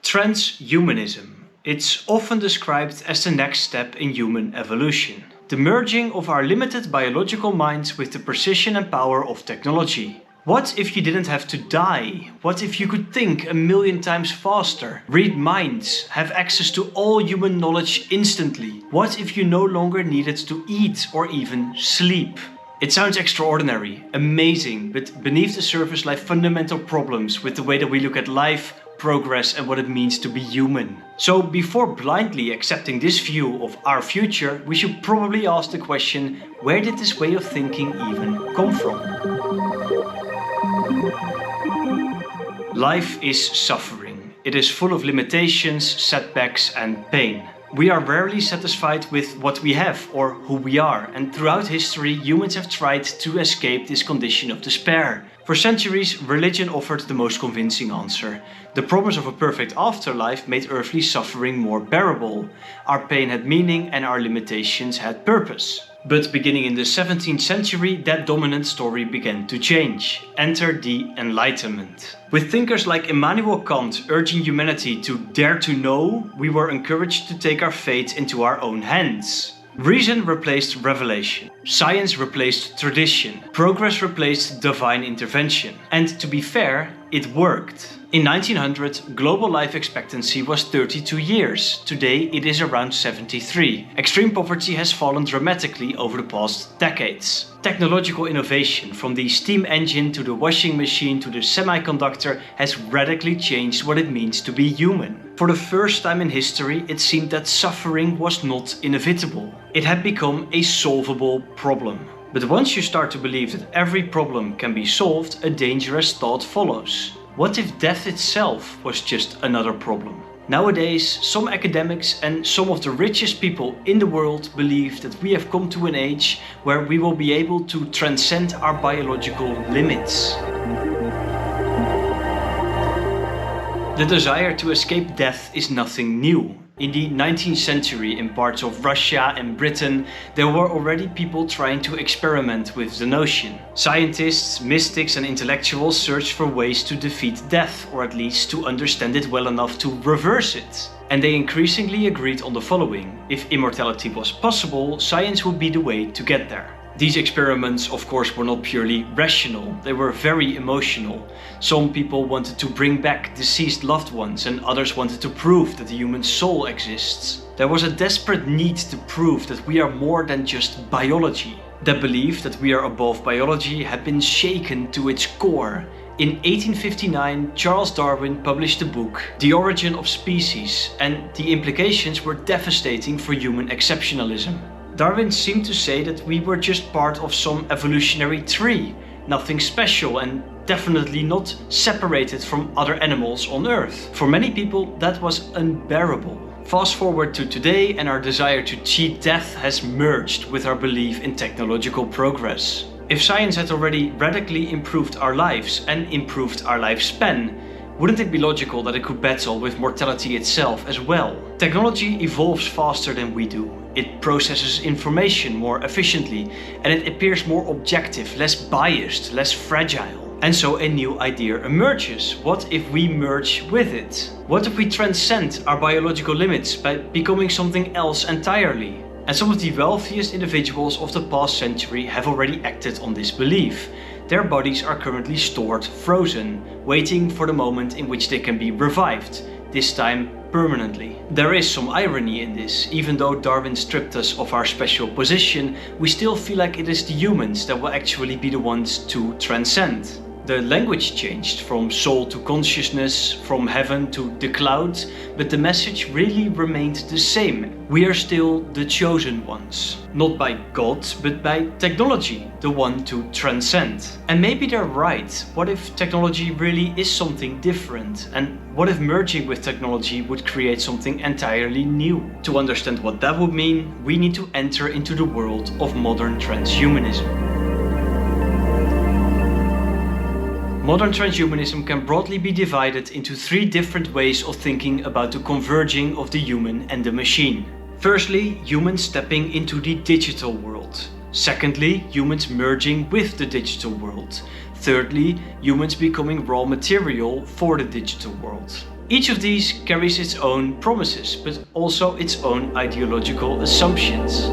Transhumanism. It's often described as the next step in human evolution. The merging of our limited biological minds with the precision and power of technology. What if you didn't have to die? What if you could think 1,000,000 times faster, read minds, have access to all human knowledge instantly? What if you no longer needed to eat or even sleep? It sounds extraordinary, amazing, but beneath the surface lie fundamental problems with the way that we look at life, progress and what it means to be human. So before blindly accepting this view of our future, we should probably ask the question, where did this way of thinking even come from? Life is suffering. It is full of limitations, setbacks and pain. We are rarely satisfied with what we have or who we are, and throughout history humans have tried to escape this condition of despair. For centuries, religion offered the most convincing answer. The promise of a perfect afterlife made earthly suffering more bearable. Our pain had meaning and our limitations had purpose. But beginning in the 17th century, that dominant story began to change. Enter the Enlightenment. With thinkers like Immanuel Kant urging humanity to dare to know, we were encouraged to take our fate into our own hands. Reason replaced revelation. Science replaced tradition. Progress replaced divine intervention. And to be fair, it worked. In 1900, global life expectancy was 32 years. Today it is around 73. Extreme poverty has fallen dramatically over the past decades. Technological innovation, from the steam engine to the washing machine to the semiconductor, has radically changed what it means to be human. For the first time in history, it seemed that suffering was not inevitable. It had become a solvable problem. But once you start to believe that every problem can be solved, a dangerous thought follows. What if death itself was just another problem? Nowadays, some academics and some of the richest people in the world believe that we have come to an age where we will be able to transcend our biological limits. The desire to escape death is nothing new. In the 19th century, in parts of Russia and Britain, there were already people trying to experiment with the notion. Scientists, mystics and intellectuals searched for ways to defeat death, or at least to understand it well enough to reverse it. And they increasingly agreed on the following: if immortality was possible, science would be the way to get there. These experiments, of course, were not purely rational, they were very emotional. Some people wanted to bring back deceased loved ones and others wanted to prove that the human soul exists. There was a desperate need to prove that we are more than just biology. The belief that we are above biology had been shaken to its core. In 1859, Charles Darwin published the book The Origin of Species, and the implications were devastating for human exceptionalism. Darwin seemed to say that we were just part of some evolutionary tree, nothing special and definitely not separated from other animals on Earth. For many people that was unbearable. Fast forward to today and our desire to cheat death has merged with our belief in technological progress. If science had already radically improved our lives and improved our lifespan, wouldn't it be logical that it could battle with mortality itself as well? Technology evolves faster than we do. It processes information more efficiently and it appears more objective, less biased, less fragile. And so a new idea emerges. What if we merge with it? What if we transcend our biological limits by becoming something else entirely? And some of the wealthiest individuals of the past century have already acted on this belief. Their bodies are currently stored frozen, waiting for the moment in which they can be revived, this time permanently. There is some irony in this. Even though Darwin stripped us of our special position, we still feel like it is the humans that will actually be the ones to transcend. The language changed from soul to consciousness, from heaven to the clouds, but the message really remained the same. We are still the chosen ones. Not by God, but by technology, the one to transcend. And maybe they're right. What if technology really is something different? And what if merging with technology would create something entirely new? To understand what that would mean, we need to enter into the world of modern transhumanism. Modern transhumanism can broadly be divided into three different ways of thinking about the converging of the human and the machine. Firstly, humans stepping into the digital world. Secondly, humans merging with the digital world. Thirdly, humans becoming raw material for the digital world. Each of these carries its own promises, but also its own ideological assumptions.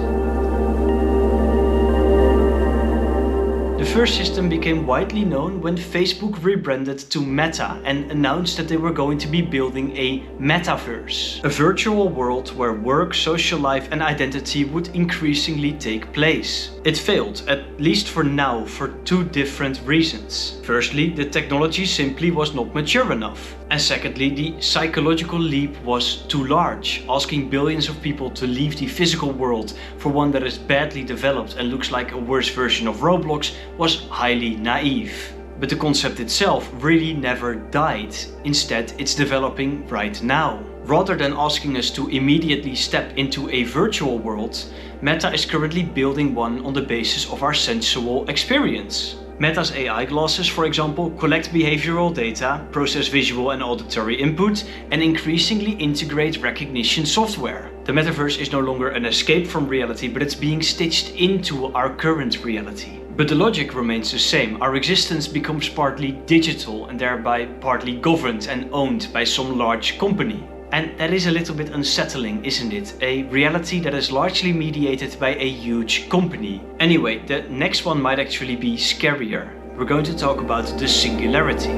The first system became widely known when Facebook rebranded to Meta and announced that they were going to be building a Metaverse, a virtual world where work, social life and identity would increasingly take place. It failed, at least for now, for two different reasons. Firstly, the technology simply was not mature enough. And secondly, the psychological leap was too large. Asking billions of people to leave the physical world for one that is badly developed and looks like a worse version of Roblox was highly naive. But the concept itself really never died. Instead, it's developing right now. Rather than asking us to immediately step into a virtual world, Meta is currently building one on the basis of our sensual experience. Meta's AI glasses, for example, collect behavioral data, process visual and auditory input, and increasingly integrate recognition software. The Metaverse is no longer an escape from reality, but it's being stitched into our current reality. But the logic remains the same. Our existence becomes partly digital and thereby partly governed and owned by some large company. And that is a little bit unsettling, isn't it? A reality that is largely mediated by a huge company. Anyway, the next one might actually be scarier. We're going to talk about the Singularity.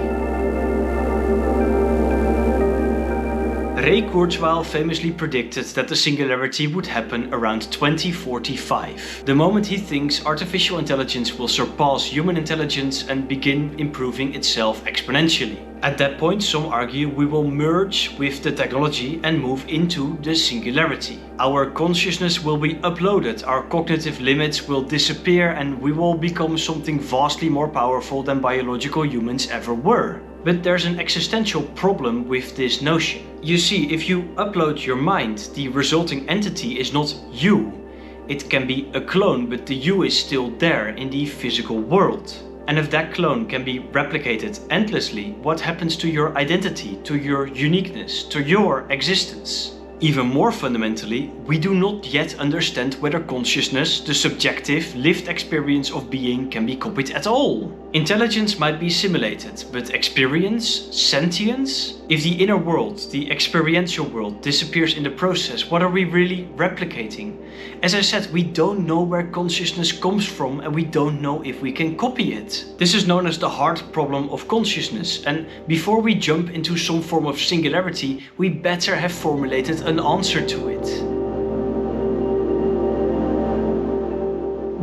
Ray Kurzweil famously predicted that the Singularity would happen around 2045, the moment he thinks artificial intelligence will surpass human intelligence and begin improving itself exponentially. At that point, some argue we will merge with the technology and move into the Singularity. Our consciousness will be uploaded, our cognitive limits will disappear, and we will become something vastly more powerful than biological humans ever were. But there's an existential problem with this notion. You see, if you upload your mind, the resulting entity is not you. It can be a clone, but the you is still there in the physical world. And if that clone can be replicated endlessly, what happens to your identity, to your uniqueness, to your existence? Even more fundamentally, we do not yet understand whether consciousness, the subjective, lived experience of being, can be copied at all. Intelligence might be simulated, but experience, sentience? If the inner world, the experiential world, disappears in the process, what are we really replicating? As I said, we don't know where consciousness comes from and we don't know if we can copy it. This is known as the hard problem of consciousness, and before we jump into some form of singularity, we better have formulated an answer to it.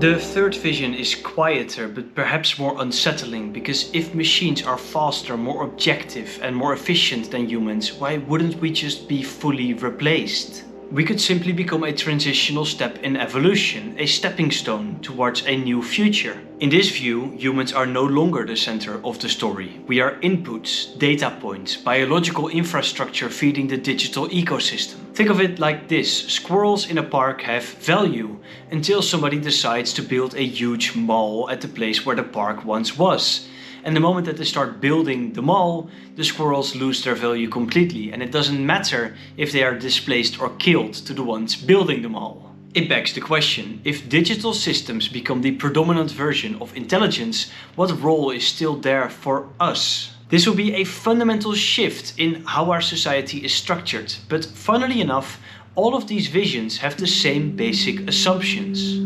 The third vision is quieter, but perhaps more unsettling, because if machines are faster, more objective and more efficient than humans, why wouldn't we just be fully replaced? We could simply become a transitional step in evolution, a stepping stone towards a new future. In this view, humans are no longer the center of the story. We are inputs, data points, biological infrastructure feeding the digital ecosystem. Think of it like this: squirrels in a park have value until somebody decides to build a huge mall at the place where the park once was. And the moment that they start building the mall, the squirrels lose their value completely, and it doesn't matter if they are displaced or killed to the ones building the mall. It begs the question, if digital systems become the predominant version of intelligence, what role is still there for us? This will be a fundamental shift in how our society is structured, but funnily enough, all of these visions have the same basic assumptions.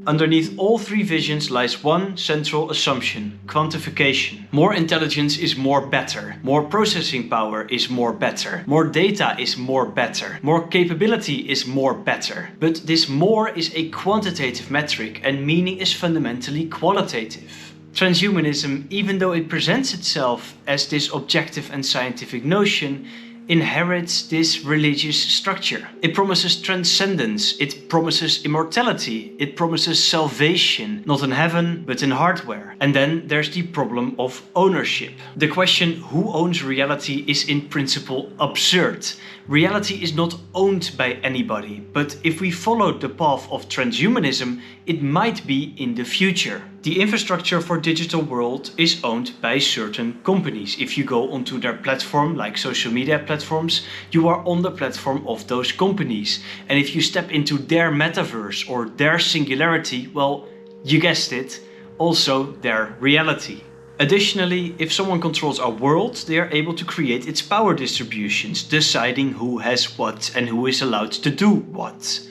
Underneath all three visions lies one central assumption: quantification. More intelligence is more better. More processing power is more better. More data is more better. More capability is more better. But this more is a quantitative metric and meaning is fundamentally qualitative. Transhumanism, even though it presents itself as this objective and scientific notion, inherits this religious structure. It promises transcendence, it promises immortality, it promises salvation, not in heaven, but in hardware. And then there's the problem of ownership. The question who owns reality is in principle absurd. Reality is not owned by anybody, but if we followed the path of transhumanism, it might be in the future. The infrastructure for digital world is owned by certain companies. If you go onto their platform, like social media platforms, you are on the platform of those companies. And if you step into their metaverse or their singularity, well, you guessed it, also their reality. Additionally, if someone controls our world, they are able to create its power distributions, deciding who has what and who is allowed to do what.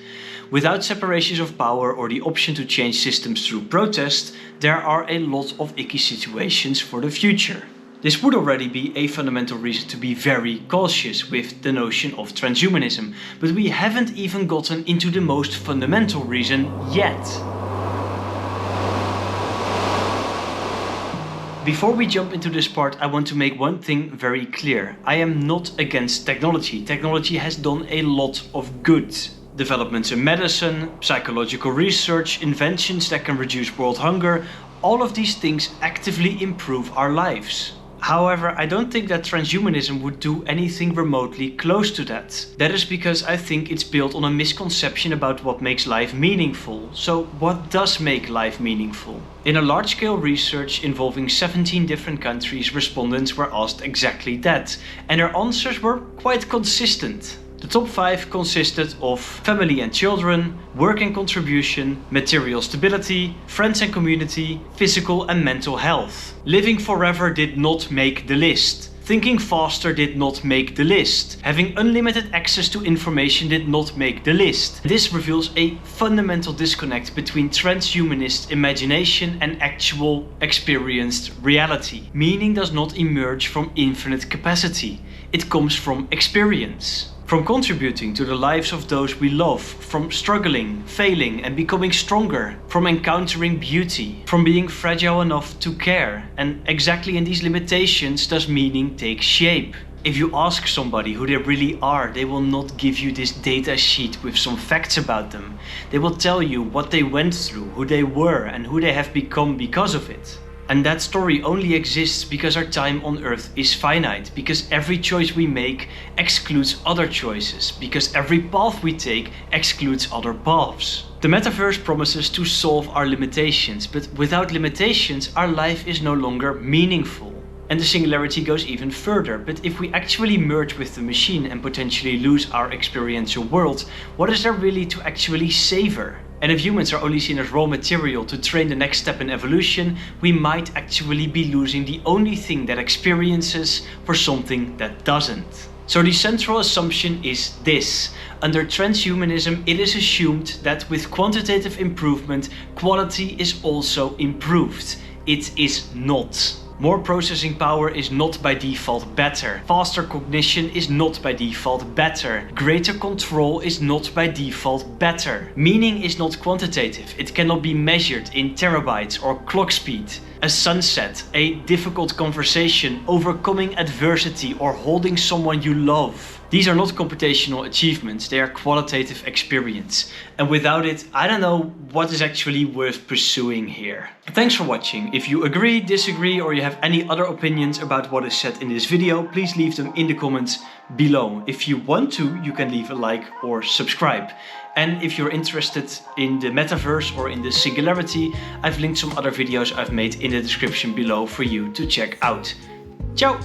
Without separations of power or the option to change systems through protest, there are a lot of icky situations for the future. This would already be a fundamental reason to be very cautious with the notion of transhumanism, but we haven't even gotten into the most fundamental reason yet. Before we jump into this part, I want to make one thing very clear. I am not against technology. Technology has done a lot of good. Developments in medicine, psychological research, inventions that can reduce world hunger, all of these things actively improve our lives. However, I don't think that transhumanism would do anything remotely close to that. That is because I think it's built on a misconception about what makes life meaningful. So what does make life meaningful? In a large-scale research involving 17 different countries, respondents were asked exactly that, and their answers were quite consistent. The top 5 consisted of family and children, work and contribution, material stability, friends and community, physical and mental health. Living forever did not make the list. Thinking faster did not make the list. Having unlimited access to information did not make the list. This reveals a fundamental disconnect between transhumanist imagination and actual experienced reality. Meaning does not emerge from infinite capacity. It comes from experience. From contributing to the lives of those we love, from struggling, failing and becoming stronger, from encountering beauty, from being fragile enough to care. And exactly in these limitations does meaning take shape. If you ask somebody who they really are, they will not give you this data sheet with some facts about them. They will tell you what they went through, who they were and who they have become because of it. And that story only exists because our time on Earth is finite, because every choice we make excludes other choices, because every path we take excludes other paths. The Metaverse promises to solve our limitations, but without limitations, our life is no longer meaningful. And the Singularity goes even further, but if we actually merge with the machine and potentially lose our experiential world, what is there really to actually savor? And if humans are only seen as raw material to train the next step in evolution, we might actually be losing the only thing that experiences for something that doesn't. So the central assumption is this. Under transhumanism, it is assumed that with quantitative improvement, quality is also improved. It is not. More processing power is not by default better. Faster cognition is not by default better. Greater control is not by default better. Meaning is not quantitative. It cannot be measured in terabytes or clock speed. A sunset, a difficult conversation, overcoming adversity or holding someone you love. These are not computational achievements, they are qualitative experience. And without it, I don't know what is actually worth pursuing here. Thanks for watching. If you agree, disagree, or you have any other opinions about what is said in this video, please leave them in the comments below. If you want to, you can leave a like or subscribe. And if you're interested in the Metaverse or in the Singularity, I've linked some other videos I've made in the description below for you to check out. Ciao!